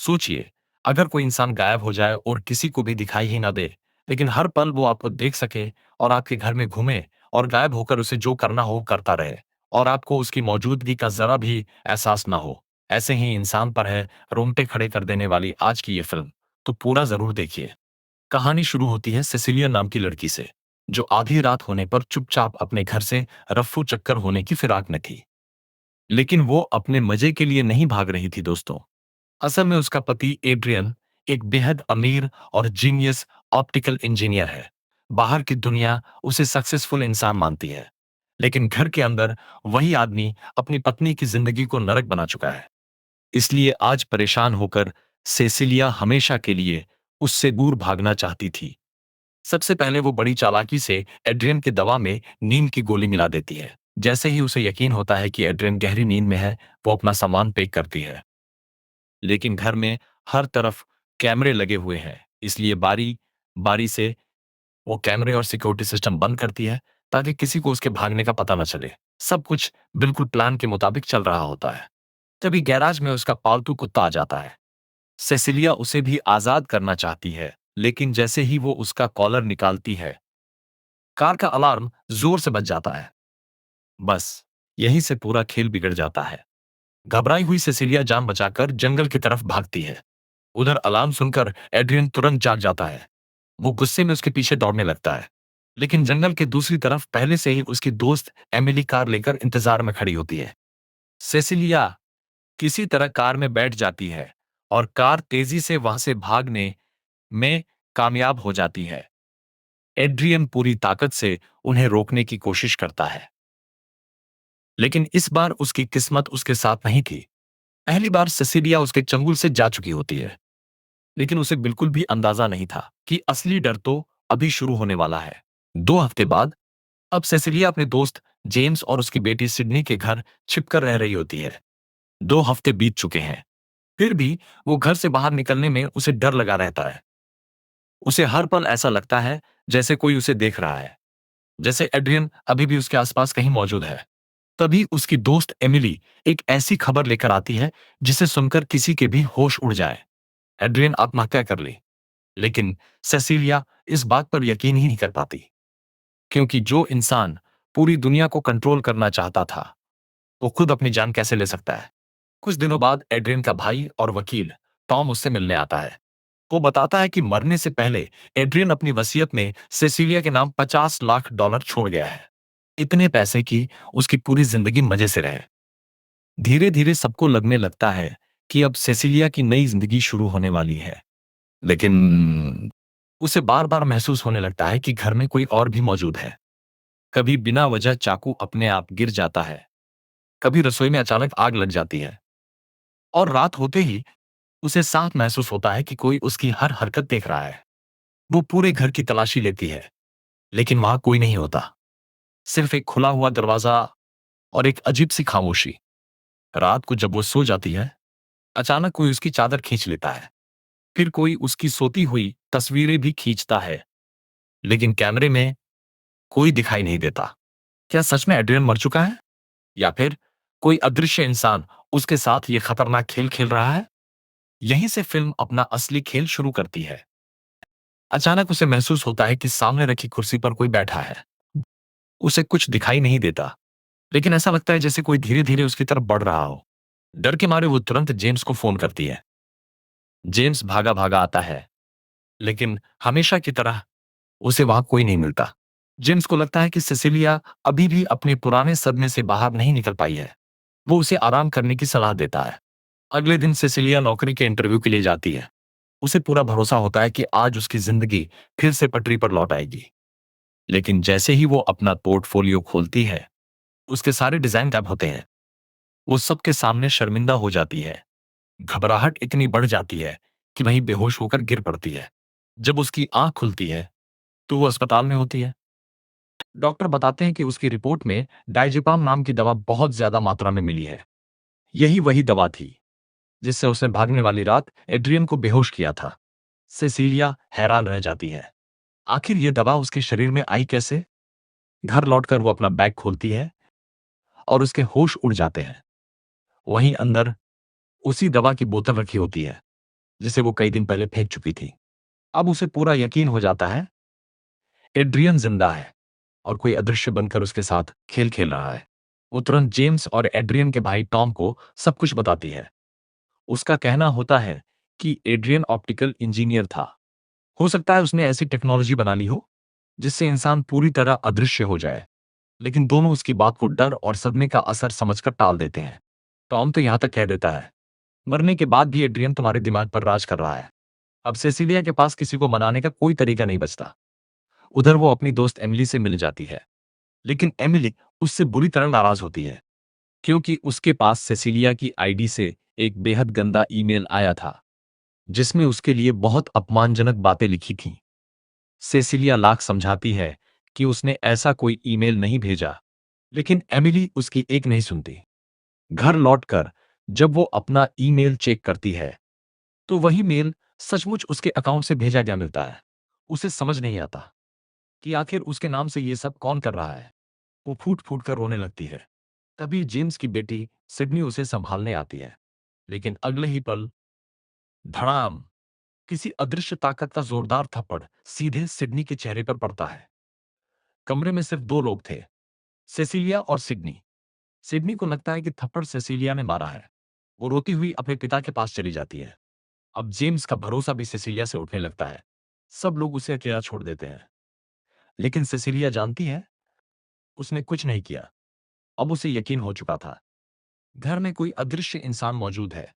सोचिए, अगर कोई इंसान गायब हो जाए और किसी को भी दिखाई ही ना दे, लेकिन हर पल वो आपको देख सके और आपके घर में घूमे और गायब होकर उसे जो करना हो करता रहे और आपको उसकी मौजूदगी का ज़रा भी एहसास ना हो। ऐसे ही इंसान पर है रोंगटे खड़े कर देने वाली आज की ये फ़िल्म, तो पूरा ज़रूर देखिए। कहानी शुरू होती है सिसिलिया नाम की लड़की से, जो आधी रात होने पर चुपचाप अपने घर से रफ्फू चक्कर होने की फिराक में थी। लेकिन वो अपने मज़े के लिए नहीं भाग रही थी दोस्तों। असल में उसका पति एड्रियन एक बेहद अमीर और जीनियस ऑप्टिकल इंजीनियर है। बाहर की दुनिया उसे सक्सेसफुल इंसान मानती है, लेकिन घर के अंदर वही आदमी अपनी पत्नी की जिंदगी को नरक बना चुका है। इसलिए आज परेशान होकर सेसिलिया हमेशा के लिए उससे दूर भागना चाहती थी। सबसे पहले वो बड़ी चालाकी से एड्रियन की दवा में नींद की गोली मिला देती है। जैसे ही उसे यकीन होता है कि एड्रियन गहरी नींद में है, वो अपना सामान पैक करती है। लेकिन घर में हर तरफ कैमरे लगे हुए हैं, इसलिए बारी बारी से वो कैमरे और सिक्योरिटी सिस्टम बंद करती है, ताकि किसी को उसके भागने का पता न चले। सब कुछ बिल्कुल प्लान के मुताबिक चल रहा होता है। तभी गैराज में उसका पालतू कुत्ता आ जाता है। सेसिलिया उसे भी आजाद करना चाहती है, लेकिन जैसे ही वो उसका कॉलर निकालती है, कार का अलार्म जोर से बज जाता है। बस यहीं से पूरा खेल बिगड़ जाता है। घबराई हुई सेसिलिया जान बचाकर जंगल की तरफ भागती है। उधर अलार्म सुनकर एड्रियन तुरंत जाग जाता है। वो गुस्से में उसके पीछे दौड़ने लगता है, लेकिन जंगल के दूसरी तरफ पहले से ही उसकी दोस्त एमिली कार लेकर इंतजार में खड़ी होती है। सेसिलिया किसी तरह कार में बैठ जाती है और कार तेजी से वहां से भागने में कामयाब हो जाती है। एड्रियन पूरी ताकत से उन्हें रोकने की कोशिश करता है, लेकिन इस बार उसकी किस्मत उसके साथ नहीं थी। पहली बार सेसिलिया उसके चंगुल से जा चुकी होती है, लेकिन उसे बिल्कुल भी अंदाजा नहीं था कि असली डर तो अभी शुरू होने वाला है। 2 हफ्ते बाद अब सेसिलिया अपने दोस्त जेम्स और उसकी बेटी सिडनी के घर छिपकर रह रही होती है। 2 हफ्ते बीत चुके हैं, फिर भी वो घर से बाहर निकलने में उसे डर लगा रहता है। उसे हर पल ऐसा लगता है जैसे कोई उसे देख रहा है, जैसे एड्रियन अभी भी उसके आसपास कहीं मौजूद है। तभी उसकी दोस्त एमिली एक ऐसी खबर लेकर आती है जिसे सुनकर किसी के भी होश उड़ जाए। एड्रियन आत्महत्या कर ली। लेकिन सेसिलिया इस बात पर यकीन ही नहीं कर पाती, क्योंकि जो इंसान पूरी दुनिया को कंट्रोल करना चाहता था, वो खुद अपनी जान कैसे ले सकता है। कुछ दिनों बाद एड्रियन का भाई और वकील टॉम उससे मिलने आता है। वो बताता है कि मरने से पहले एड्रियन अपनी वसीयत में सेसिलिया के नाम $50 लाख छोड़ गया है। इतने पैसे की उसकी पूरी जिंदगी मजे से रहे। धीरे धीरे सबको लगने लगता है कि अब सेसिलिया की नई जिंदगी शुरू होने वाली है। लेकिन उसे बार बार महसूस होने लगता है कि घर में कोई और भी मौजूद है। कभी बिना वजह चाकू अपने आप गिर जाता है, कभी रसोई में अचानक आग लग जाती है, और रात होते ही उसे साफ महसूस होता है कि कोई उसकी हर हरकत देख रहा है। वो पूरे घर की तलाशी लेती है, लेकिन वहां कोई नहीं होता। सिर्फ एक खुला हुआ दरवाजा और एक अजीब सी खामोशी। रात को जब वो सो जाती है, अचानक कोई उसकी चादर खींच लेता है। फिर कोई उसकी सोती हुई तस्वीरें भी खींचता है, लेकिन कैमरे में कोई दिखाई नहीं देता। क्या सच में एड्रियन मर चुका है, या फिर कोई अदृश्य इंसान उसके साथ ये खतरनाक खेल खेल रहा है? यहीं से फिल्म अपना असली खेल शुरू करती है। अचानक उसे महसूस होता है कि सामने रखी कुर्सी पर कोई बैठा है। उसे कुछ दिखाई नहीं देता, लेकिन ऐसा लगता है जैसे कोई धीरे धीरे उसकी तरफ बढ़ रहा हो। डर के मारे वो तुरंत जेम्स को फोन करती है। जेम्स भागा भागा आता है, लेकिन हमेशा की तरह उसे वहां कोई नहीं मिलता। जेम्स को लगता है कि सेसिलिया अभी भी अपने पुराने सदमे से बाहर नहीं निकल पाई है। वो उसे आराम करने की सलाह देता है। अगले दिन सेसिलिया नौकरी के इंटरव्यू के लिए जाती है। उसे पूरा भरोसा होता है कि आज उसकी जिंदगी फिर से पटरी पर लौट आएगी। लेकिन जैसे ही वो अपना पोर्टफोलियो खोलती है, उसके सारे डिजाइन गायब होते हैं। वो सबके सामने शर्मिंदा हो जाती है। घबराहट इतनी बढ़ जाती है कि वहीं बेहोश होकर गिर पड़ती है। जब उसकी आंख खुलती है, तो वो अस्पताल में होती है। डॉक्टर बताते हैं कि उसकी रिपोर्ट में डाइज़ेपाम नाम की दवा बहुत ज्यादा मात्रा में मिली है। यही वही दवा थी जिससे उसने भागने वाली रात एड्रियन को बेहोश किया था। सेसिलिया हैरान रह जाती है, आखिर ये दवा उसके शरीर में आई कैसे? घर लौटकर वो अपना बैग खोलती है और उसके होश उड़ जाते हैं। वहीं अंदर उसी दवा की बोतल रखी होती है। जिसे वो कई दिन पहले फेंक चुकी थी। अब उसे पूरा यकीन हो जाता है एड्रियन जिंदा है और कोई अदृश्य बनकर उसके साथ खेल खेल रहा है। वो तुरंत जेम्स और एड्रियन के भाई टॉम को सब कुछ बताती है। उसका कहना होता है कि एड्रियन ऑप्टिकल इंजीनियर था। हो सकता है उसने ऐसी टेक्नोलॉजी बना ली हो जिससे इंसान पूरी तरह अदृश्य हो जाए। लेकिन दोनों उसकी बात को डर और सदमे का असर समझकर टाल देते हैं। टॉम तो यहां तक कह देता है, मरने के बाद भी एड्रियन तुम्हारे दिमाग पर राज कर रहा है। अब सेसिलिया के पास किसी को मनाने का कोई तरीका नहीं बचता। उधर वो अपनी दोस्त एमिली से मिल जाती है, लेकिन एमिली उससे बुरी तरह नाराज होती है क्योंकि उसके पास सेसिलिया की आईडी से एक बेहद गंदा ईमेल आया था जिसमें उसके लिए बहुत अपमानजनक बातें लिखी थीं। सेसिलिया लाख समझाती है कि उसने ऐसा कोई ईमेल नहीं भेजा, लेकिन एमिली उसकी एक नहीं सुनती। घर लौटकर जब वो अपना ईमेल चेक करती है तो वही मेल सचमुच उसके अकाउंट से भेजा गया मिलता है। उसे समझ नहीं आता कि आखिर उसके नाम से ये सब कौन कर रहा है। वो फूट फूट कर रोने लगती है। तभी जेम्स की बेटी सिडनी उसे संभालने आती है, लेकिन अगले ही पल धड़ाम, किसी अदृश्य ताकत का जोरदार थप्पड़ सीधे सिडनी के चेहरे पर पड़ता है। कमरे में सिर्फ दो लोग थे, सेसिलिया और सिडनी। सिडनी को लगता है कि थप्पड़ सेसिलिया ने मारा है। वो रोती हुई अपने पिता के पास चली जाती है। अब जेम्स का भरोसा भी सेसिलिया से उठने लगता है। सब लोग उसे अकेला छोड़ देते हैं, लेकिन सेसिलिया जानती है उसने कुछ नहीं किया। अब उसे यकीन हो चुका था घर में कोई अदृश्य इंसान मौजूद है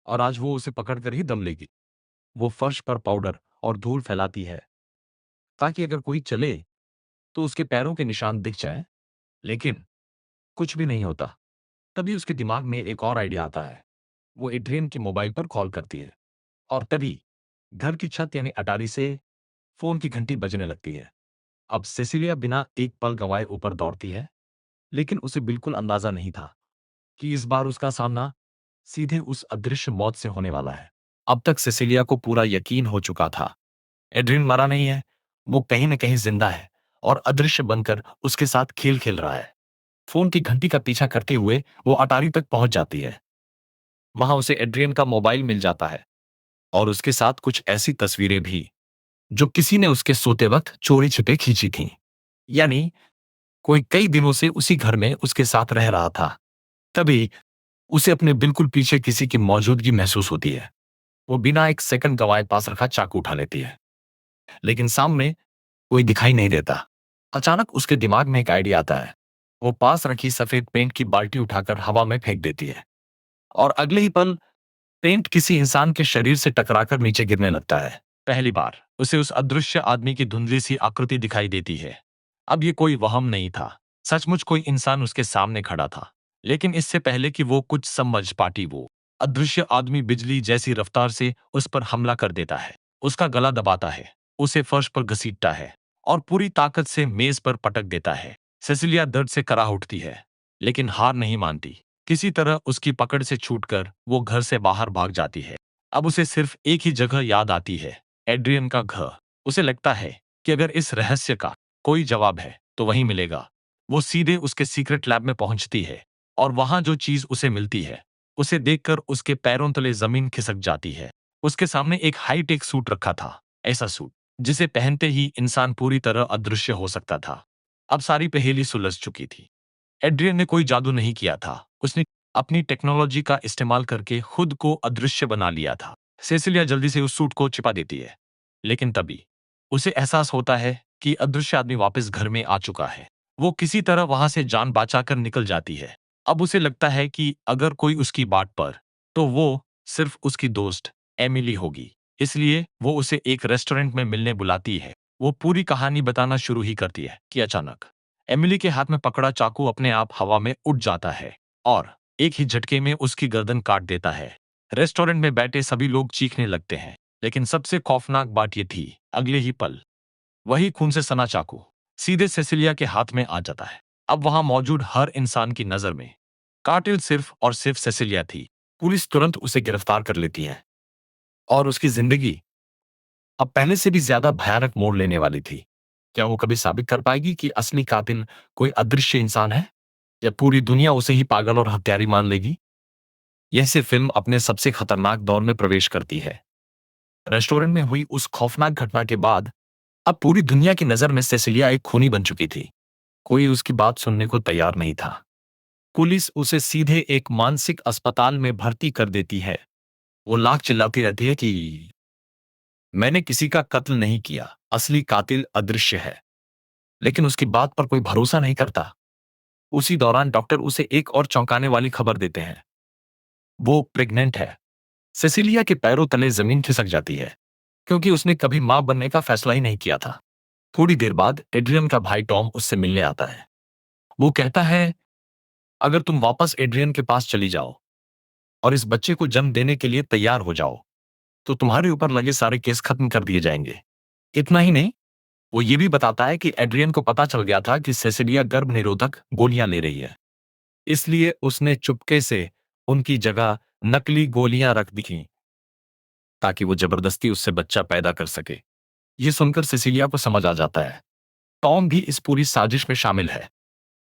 और आज वो उसे पकड़कर ही दम लेगी। वो फर्श पर पाउडर और धूल फैलाती है ताकि अगर कोई चले तो उसके पैरों के निशान दिख जाए, लेकिन कुछ भी नहीं होता। तभी उसके दिमाग में एक और आइडिया आता है। वो एड्रियन के मोबाइल पर कॉल करती है और तभी घर की छत यानी अटारी से फोन की घंटी बजने लगती है। अब सेसिलिया बिना एक पल गंवाए ऊपर दौड़ती है, लेकिन उसे बिल्कुल अंदाजा नहीं था कि इस बार उसका सामना सीधे उस अदृश्य मौत से होने वाला है। अब तक सेसिलिया को पूरा यकीन हो चुका था एड्रियन मरा नहीं है, वो कहीं न कहीं जिंदा है और अदृश्य बनकर उसके साथ खेल खेल रहा है। फोन की घंटी का पीछा करते हुए वो अटारी तक पहुंच जाती है। वहां उसे एड्रियन का मोबाइल मिल जाता है और उसके साथ कुछ ऐसी तस्वीरें भी जो किसी ने उसके सोते वक्त चोरी छिपे खींची थीं। यानी कोई कई दिनों से उसी घर में उसके साथ रह रहा था। तभी उसे अपने बिल्कुल पीछे किसी की मौजूदगी महसूस होती है। वो बिना एक सेकंड गंवाए पास रखा चाकू उठा लेती है, लेकिन सामने कोई दिखाई नहीं देता। अचानक उसके दिमाग में एक आइडिया आता है। वो पास रखी सफेद पेंट की बाल्टी उठाकर हवा में फेंक देती है और अगले ही पल पेंट किसी इंसान के शरीर से टकराकर नीचे गिरने लगता है। पहली बार उसे उस अदृश्य आदमी की धुंधली सी आकृति दिखाई देती है। अब ये कोई वहम नहीं था, सचमुच कोई इंसान उसके सामने खड़ा था। लेकिन इससे पहले कि वो कुछ समझ पाती, वो अदृश्य आदमी बिजली जैसी रफ्तार से उस पर हमला कर देता है। उसका गला दबाता है, उसे फर्श पर घसीटता है और पूरी ताकत से मेज पर पटक देता है। सेसिलिया दर्द से कराह उठती है, लेकिन हार नहीं मानती। किसी तरह उसकी पकड़ से छूटकर वो घर से बाहर भाग जाती है। अब उसे सिर्फ एक ही जगह याद आती है, एड्रियन का घर। उसे लगता है कि अगर इस रहस्य का कोई जवाब है तो वहीं मिलेगा। वो सीधे उसके सीक्रेट लैब में पहुंचती है और वहां जो चीज उसे मिलती है उसे देखकर उसके पैरों तले जमीन खिसक जाती है। उसके सामने एक हाईटेक सूट रखा था, ऐसा सूट जिसे पहनते ही इंसान पूरी तरह अदृश्य हो सकता था। अब सारी पहेली सुलझ चुकी थी। एड्रियन ने कोई जादू नहीं किया था, उसने अपनी टेक्नोलॉजी का इस्तेमाल करके खुद को अदृश्य बना लिया था। सेसिलिया जल्दी से उस सूट को छिपा देती है, लेकिन तभी उसे एहसास होता है कि अदृश्य आदमी वापस घर में आ चुका है। वो किसी तरह वहां से जान बचाकर निकल जाती है। अब उसे लगता है कि अगर कोई उसकी बात पर, तो वो सिर्फ उसकी दोस्त एमिली होगी। इसलिए वो उसे एक रेस्टोरेंट में मिलने बुलाती है। वो पूरी कहानी बताना शुरू ही करती है कि अचानक एमिली के हाथ में पकड़ा चाकू अपने आप हवा में उड़ जाता है और एक ही झटके में उसकी गर्दन काट देता है। रेस्टोरेंट में बैठे सभी लोग चीखने लगते हैं, लेकिन सबसे खौफनाक बात यह थी, अगले ही पल वही खून से सना चाकू सीधे सेसिलिया के हाथ में आ जाता है। अब वहां मौजूद हर इंसान की नजर में कातिल सिर्फ और सिर्फ सेसिलिया थी। पुलिस तुरंत उसे गिरफ्तार कर लेती है और उसकी जिंदगी अब पहले से भी ज्यादा भयानक मोड़ लेने वाली थी। क्या वो कभी साबित कर पाएगी कि असली कातिल कोई अदृश्य इंसान है, या पूरी दुनिया उसे ही पागल और हत्यारी मान लेगी? यह से फिल्म अपने सबसे खतरनाक दौर में प्रवेश करती है। रेस्टोरेंट में हुई उस खौफनाक घटना के बाद अब पूरी दुनिया की नजर में सेसिलिया एक खूनी बन चुकी थी। कोई उसकी बात सुनने को तैयार नहीं था। पुलिस उसे सीधे एक मानसिक अस्पताल में भर्ती कर देती है। वो लाख चिल्लाती रहती है कि मैंने किसी का कत्ल नहीं किया, असली कातिल अदृश्य है। लेकिन उसकी बात पर कोई भरोसा नहीं करता। उसी दौरान डॉक्टर उसे एक और चौंकाने वाली खबर देते हैं। वो प्रेग्नेंट है। सेसिलिया के पैरों तले जमीन खिसक जाती है, क्योंकि उसने कभी मां बनने का फैसला ही नहीं किया था। थोड़ी देर बाद एड्रियन का भाई टॉम उससे मिलने आता है। वो कहता है, अगर तुम वापस एड्रियन के पास चली जाओ और इस बच्चे को जन्म देने के लिए तैयार हो जाओ, तो तुम्हारे ऊपर लगे सारे केस खत्म कर दिए जाएंगे। इतना ही नहीं, वो ये भी बताता है कि एड्रियन को पता चल गया था कि सेसिलिया गर्भ निरोधक गोलियां ले रही है, इसलिए उसने चुपके से उनकी जगह नकली गोलियां रख दी थीं, ताकि वो जबरदस्ती उससे बच्चा पैदा कर सके। ये सुनकर सेसिलिया को समझ आ जाता है टॉम भी इस पूरी साजिश में शामिल है।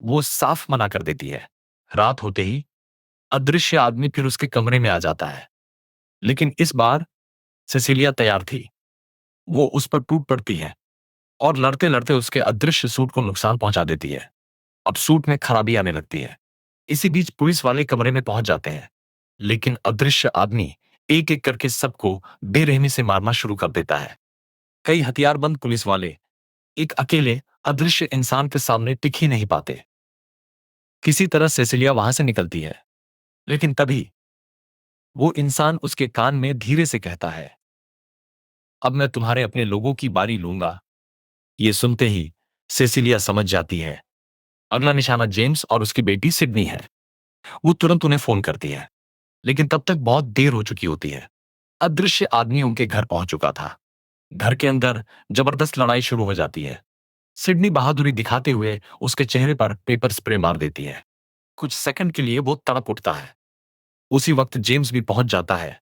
वो साफ मना कर देती है। रात होते ही अदृश्य आदमी फिर उसके कमरे में आ जाता है, लेकिन इस बार सेसिलिया तैयार थी। वो उस पर टूट पड़ती है और लड़ते लड़ते उसके अदृश्य सूट को नुकसान पहुंचा देती है। अब सूट में खराबी आने लगती है। इसी बीच पुलिस वाले कमरे में पहुंच जाते हैं, लेकिन अदृश्य आदमी एक एक करके सबको बेरहमी से मारना शुरू कर देता है। कई हथियारबंद पुलिस वाले एक अकेले अदृश्य इंसान के सामने टिक ही नहीं पाते। किसी तरह सेसिलिया वहां से निकलती है, लेकिन तभी वो इंसान उसके कान में धीरे से कहता है, अब मैं तुम्हारे अपने लोगों की बारी लूंगा। ये सुनते ही सेसिलिया समझ जाती है अगला निशाना जेम्स और उसकी बेटी सिडनी है। वो तुरंत उन्हें फोन करती है, लेकिन तब तक बहुत देर हो चुकी होती है। अदृश्य आदमी उनके घर पहुंच चुका था। घर के अंदर जबरदस्त लड़ाई शुरू हो जाती है। सिडनी बहादुरी दिखाते हुए उसके चेहरे पर पेपर स्प्रे मार देती है। कुछ सेकंड के लिए वो तड़प उठता है। उसी वक्त जेम्स भी पहुंच जाता है,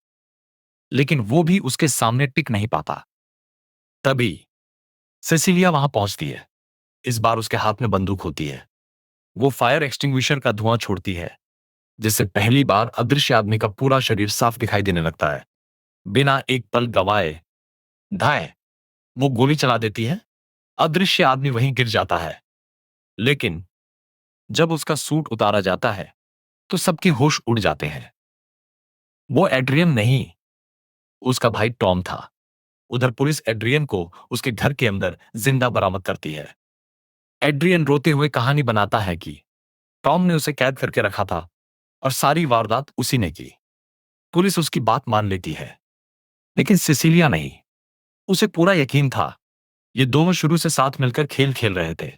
लेकिन वो भी उसके सामने टिक नहीं पाता। तभी सेसिलिया वहां पहुंचती है। इस बार उसके हाथ में बंदूक होती है। वो फायर एक्सटिंग्विशर का धुआं छोड़ती है, जिससे पहली बार अदृश्य आदमी का पूरा शरीर साफ दिखाई देने लगता है। बिना एक पल गवाए धाए वो गोली चला देती है। अदृश्य आदमी वहीं गिर जाता है, लेकिन जब उसका सूट उतारा जाता है तो सबके होश उड़ जाते हैं। वो एड्रियन नहीं, उसका भाई टॉम था। उधर पुलिस एड्रियन को उसके घर के अंदर जिंदा बरामद करती है। एड्रियन रोते हुए कहानी बनाता है कि टॉम ने उसे कैद करके रखा था और सारी वारदात उसी ने की। पुलिस उसकी बात मान लेती है, लेकिन सिसिलिया नहीं। उसे पूरा यकीन था ये दोनों शुरू से साथ मिलकर खेल खेल रहे थे।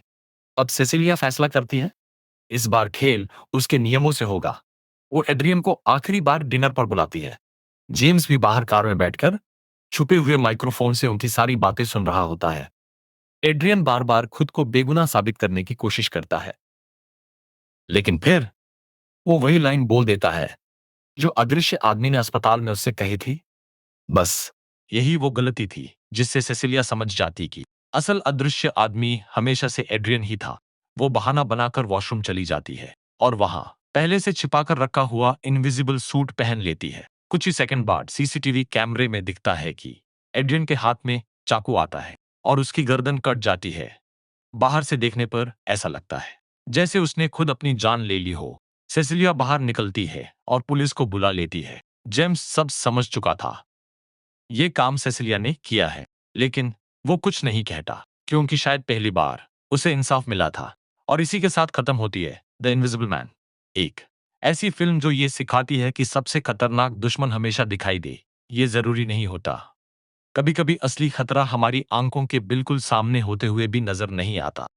अब सिसिलिया फैसला करती है, इस बार खेल उसके नियमों से होगा। वो एड्रियन को आखिरी बार डिनर पर बुलाती है। जेम्स भी बाहर कार में बैठकर छुपे हुए माइक्रोफोन से उनकी सारी बातें सुन रहा होता है। एड्रियन बार बार खुद को बेगुनाह साबित करने की कोशिश करता है, लेकिन फिर वो वही लाइन बोल देता है जो अदृश्य आदमी ने अस्पताल में उससे कही थी। बस यही वो गलती थी जिससे सेसिलिया समझ जाती कि असल अदृश्य आदमी हमेशा से एड्रियन ही था। वो बहाना बनाकर वॉशरूम चली जाती है और वहां पहले से छिपाकर रखा हुआ इनविजिबल सूट पहन लेती है। कुछ ही सेकंड बाद सीसीटीवी कैमरे में दिखता है कि एड्रियन के हाथ में चाकू आता है और उसकी गर्दन कट जाती है। बाहर से देखने पर ऐसा लगता है जैसे उसने खुद अपनी जान ले ली हो। सेसिलिया बाहर निकलती है और पुलिस को बुला लेती है। जेम्स सब समझ चुका था। ये काम सेसिलिया ने किया है, लेकिन वो कुछ नहीं कहता, क्योंकि शायद पहली बार उसे इंसाफ मिला था। और इसी के साथ खत्म होती है द इनविजिबल मैन, एक ऐसी फिल्म जो ये सिखाती है कि सबसे खतरनाक दुश्मन हमेशा दिखाई दे। ये जरूरी नहीं होता। कभी कभी असली खतरा हमारी आंखों के बिल्कुल सामने होते हुए भी नजर नहीं आता।